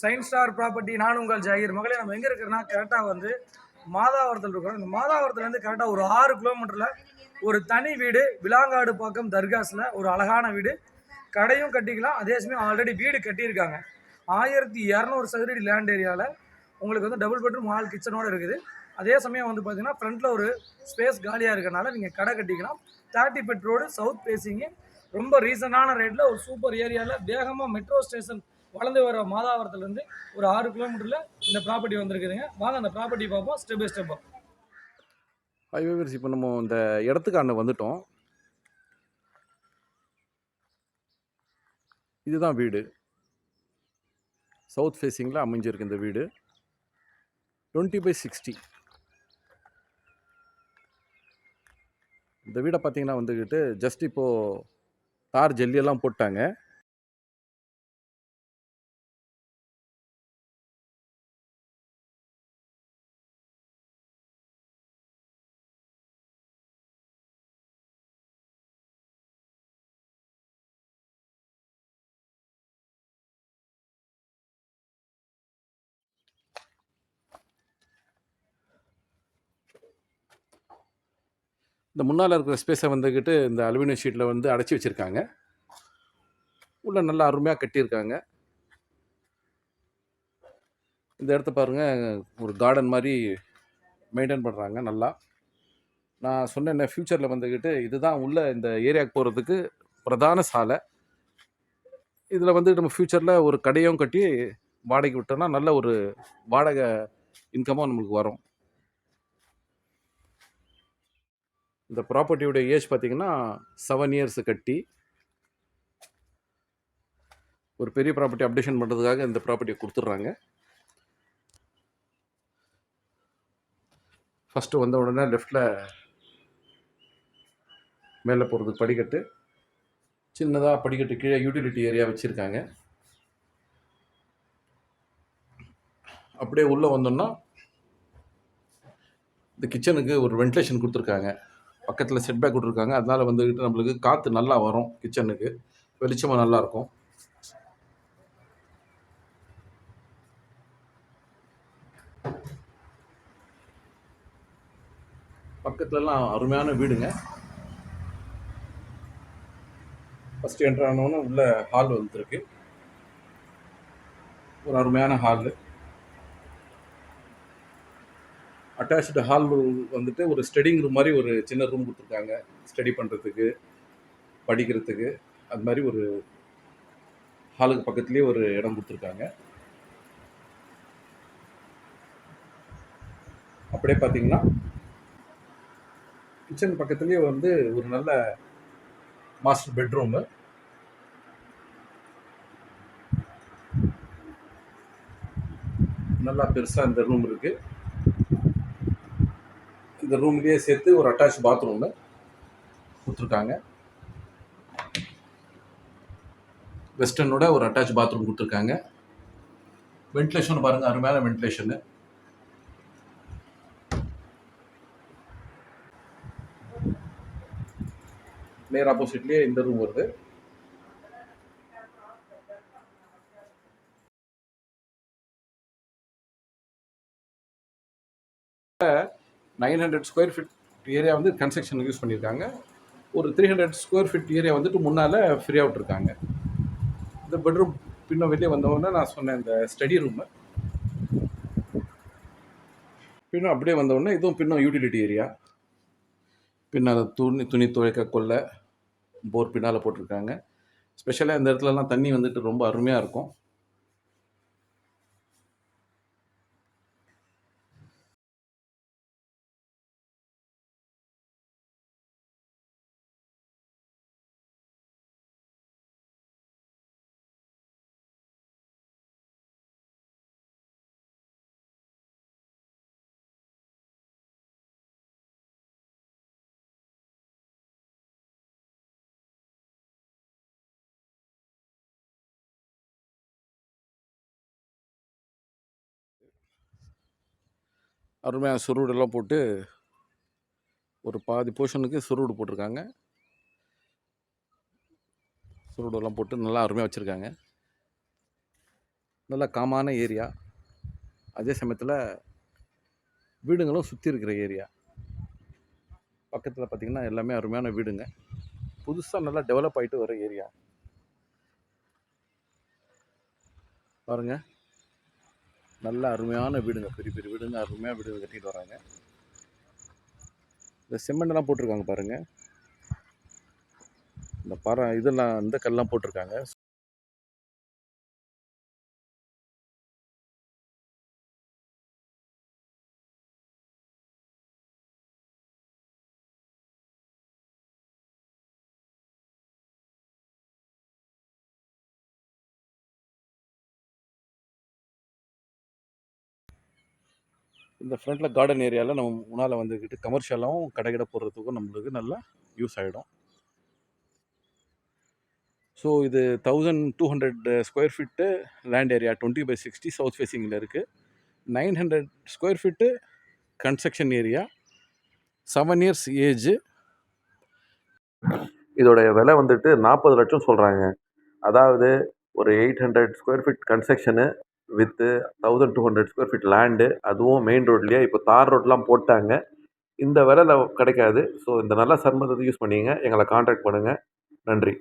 Sign star property, நான் உங்கள் ஜாகிர். மகளே, நம்ம எங்கே இருக்கிறோன்னா கரெக்டாக வந்து மாதாவரத்தில் இருக்கிறோம். இந்த மாதாவரத்துலேருந்து கரெக்டாக ஒரு 6 கிலோமீட்டரில் ஒரு தனி வீடு, விலாங்காடு பக்கம் தர்காஸில் ஒரு அழகான வீடு. கடையும் கட்டிக்கலாம், அதே சமயம் ஆல்ரெடி வீடு கட்டியிருக்காங்க. 1200 சதுரடி லேண்ட் ஏரியாவில் உங்களுக்கு வந்து டபுள் பெட்ரூம் ஹால் கிச்சனோடு இருக்குது. அதே சமயம் வந்து பார்த்தீங்கன்னா ஃப்ரண்ட்டில் ஒரு ஸ்பேஸ் காலியாக இருக்கிறனால நீங்கள் கடை கட்டிக்கலாம். 30 ஃபீட் ரோடு, சவுத் பேசிங்கு, ரொம்ப ரீசனான ரேட்டில் ஒரு சூப்பர் ஏரியாவில் வேகமாக மெட்ரோ ஸ்டேஷன் வளர்ந்து வர மாதாவரத்துலேருந்து ஒரு 6 கிலோமீட்டரில் இந்த ப்ராப்பர்ட்டி வந்துருக்குதுங்க. வாங்க அந்த ப்ராப்பர்ட்டி பார்ப்போம் ஸ்டெப் பை ஸ்டெப்பாக. ஹைவேவர்ஸ் இப்போ நம்ம இந்த இடத்துக்கான வந்துட்டோம். இதுதான் வீடு. சவுத் ஃபேஸிங்கில் அமைஞ்சிருக்கு இந்த வீடு. 20/60. இந்த வீடை பார்த்தீங்கன்னா வந்துக்கிட்டு ஜஸ்ட் இப்போது தார் ஜல்லியெல்லாம் போட்டாங்க. இந்த முன்னால் இருக்கிற ஸ்பேஸை வந்துக்கிட்டு இந்த அலுமினியம் ஷீட்டில் வந்து அடைச்சி வச்சுருக்காங்க. உள்ள நல்லா அருமையாக கட்டியிருக்காங்க. இந்த இடத்த பாருங்கள், ஒரு கார்டன் மாதிரி மெயின்டைன் பண்ணுறாங்க நல்லா. நான் சொன்னேன் ஃப்யூச்சரில் வந்துக்கிட்டு இதுதான் உள்ள இந்த ஏரியாவுக்கு போகிறதுக்கு பிரதான சாலை. இதில் வந்து நம்ம ஃப்யூச்சரில் ஒரு கடையும் கட்டி வாடகைக்கு விட்டோம்னா நல்ல ஒரு வாடகை இன்கமும் நம்மளுக்கு வரும். இந்த ப்ராப்பர்ட்டியோட ஏஜ் பார்த்தீங்கன்னா 7 இயர்ஸ் கட்டி. ஒரு பெரிய ப்ராப்பர்ட்டி அப்டேஷன் பண்ணுறதுக்காக இந்த ப்ராப்பர்ட்டியை கொடுத்துட்றாங்க. ஃபஸ்ட்டு வந்த உடனே லெஃப்டில் மேலே போகிறதுக்கு படிக்கட்டு, சின்னதாக படிக்கட்டு கீழே யூட்டிலிட்டி ஏரியா வச்சுருக்காங்க. அப்படியே உள்ளே வந்தோம்னா இந்த கிச்சனுக்கு ஒரு வென்டிலேஷன் கொடுத்துருக்காங்க. பக்கத்தில் செட்பேக் கொடுத்துருக்காங்க. அதனால வந்துக்கிட்டு நம்மளுக்கு காற்று நல்லா வரும். கிச்சனுக்கு வெளிச்சமாக நல்லாயிருக்கும். பக்கத்துலலாம் அருமையான வீடுங்க. ஃபஸ்ட்டு என்ட்ரு ஆனோன்னு உள்ள ஹால் வந்துருக்கு. ஒரு அருமையான ஹாலு. அட்டாச்சு ஹால் வந்துட்டு ஒரு ஸ்டடிங் ரூம் மாதிரி ஒரு சின்ன ரூம் கொடுத்துருக்காங்க. ஸ்டடி பண்ணுறதுக்கு, படிக்கிறதுக்கு, அது மாதிரி ஒரு ஹாலுக்கு பக்கத்துலேயே ஒரு இடம் கொடுத்துருக்காங்க. அப்படியே பார்த்தீங்கன்னா கிச்சன் பக்கத்துலேயே வந்து ஒரு நல்ல மாஸ்டர் பெட்ரூமு. நல்லா பெருசாக இந்த ரூம் இருக்குது. இந்த ரூம்லேயே சேர்த்து ஒரு அட்டாச் பாத்ரூமு கொடுத்துருக்காங்க. வெஸ்டர்னோட ஒரு அட்டாச் பாத்ரூம் கொடுத்துருக்காங்க. வென்டிலேஷன் பாருங்கள், அருமையான வென்டிலேஷனு. நேர் ஆப்போசிட்லேயே இந்த ரூம் வருது. $900 ஸ்கொயர் ஃபீட் ஏரியா வந்து கன்ஸ்ட்ரக்ஷனுக்கு யூஸ் பண்ணியிருக்காங்க. ஒரு 300 ஸ்கொயர் ஃபீட் ஏரியா வந்துட்டு முன்னால் ஃப்ரீயாக விட்டுருக்காங்க. இந்த பெட்ரூம் பின்னும் வெளியே வந்தவொடனே நான் சொன்னேன் இந்த ஸ்டடி ரூமு. பின்னும் அப்படியே வந்தவுடனே இதுவும் பின்னும் யூட்டிலிட்டி ஏரியா. பின்னால் துணி துவைக்க கொல்லை போர் பின்னால் போட்டிருக்காங்க. ஸ்பெஷலாக இந்த இடத்துலலாம் தண்ணி வந்துட்டு ரொம்ப அருமையாக இருக்கும். அருமையாக சுருடெல்லாம் போட்டு ஒரு பாதி போர்ஷனுக்கு சுருடு போட்டிருக்காங்க. சுருடெல்லாம் போட்டு நல்லா அருமையாக வச்சுருக்காங்க. நல்ல காமான ஏரியா. அதே சமயத்தில் வீடுங்களும் சுற்றி இருக்கிற ஏரியா. பக்கத்தில் பார்த்திங்கன்னா எல்லாமே அருமையான வீடுங்க. புதுசாக நல்லா டெவலப் ஆகிட்டு வர ஏரியா பாருங்கள். நல்ல அருமையான வீடுங்க, பெரிய பெரிய வீடுங்க, அருமையாக வீடுங்க கட்டிட்டு வராங்க. இந்த சிமெண்ட்லாம் போட்டிருக்காங்க பாருங்கள். இந்த இதெல்லாம் இந்த கல்லாம் போட்டிருக்காங்க. இந்த ஃப்ரண்ட்டில் கார்டன் ஏரியாவில் நம்ம முன்னால் வந்துக்கிட்டு கமர்ஷியலாகவும் கடை போடுறதுக்கும் நம்மளுக்கு நல்லா யூஸ் ஆகிடும். ஸோ இது 1200 square feet land area, 20/60 south ஃபேஸிங்கில் இருக்குது. 900 square feet construction area, 7 years age. இதோடைய விலை வந்துட்டு 40 லட்சம் சொல்கிறாங்க. அதாவது ஒரு 800 ஸ்கொயர் ஃபீட் கன்ஸ்ட்ரக்ஷனு வித்து 1200 ஸ்கொயர் ஃபீட் லேண்டு, அதுவும் மெயின் ரோட்லேயே. இப்போ தார் ரோட்லாம் போட்டாங்க. இந்த விலையில் கிடைக்காது. ஸோ இந்த நல்ல சர்மத்தை யூஸ் பண்ணிங்க. எங்களை காண்டாக்ட் பண்ணுங்கள். நன்றி.